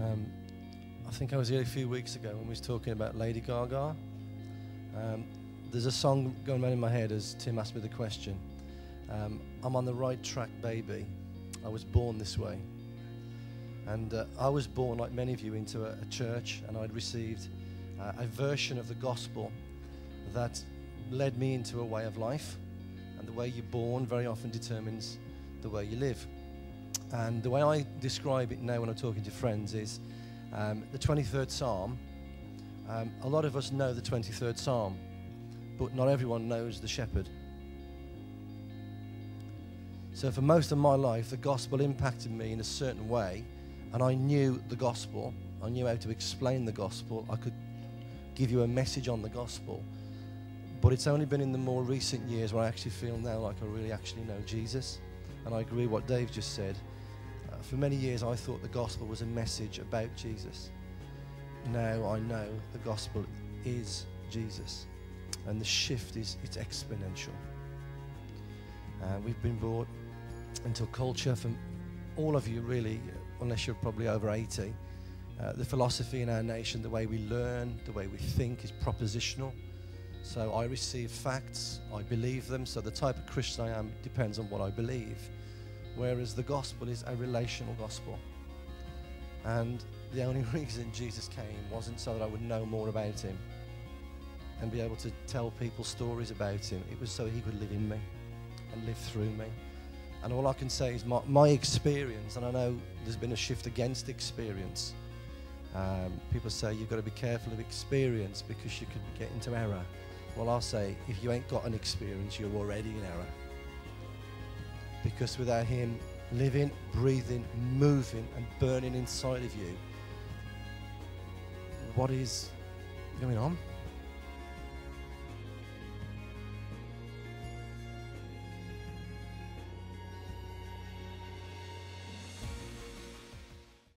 Um, I think I was here a few weeks ago when we was talking about Lady Gaga. There's a song going on in my head as Tim asked me the question. I'm on the right track, baby. I was born this way. And I was born, like many of you, into a church, and I'd received a version of the gospel that led me into a way of life. And the way you're born very often determines the way you live. And the way I describe it now when I'm talking to friends is the 23rd Psalm. A lot of us know the 23rd Psalm, but not everyone knows the Shepherd. So for most of my life, the gospel impacted me in a certain way, and I knew the gospel. I knew how to explain the gospel. I could give you a message on the gospel. But it's only been in the more recent years where I actually feel now like I really actually know Jesus. And I agree with what Dave just said. For many years, I thought the gospel was a message about Jesus. Now I know the gospel is Jesus. And the shift it's exponential. We've been brought into a culture from all of you really, unless you're probably over 80. The philosophy in our nation, the way we learn, the way we think is propositional. So I receive facts, I believe them, so the type of Christian I am depends on what I believe. Whereas the gospel is a relational gospel. And the only reason Jesus came wasn't so that I would know more about him and be able to tell people stories about him. It was so he could live in me and live through me. And all I can say is my experience, and I know there's been a shift against experience. People say you've got to be careful of experience because you could get into error. Well, I'll say, if you ain't got an experience, you're already in error. Because without him living, breathing, moving, and burning inside of you, what is going on?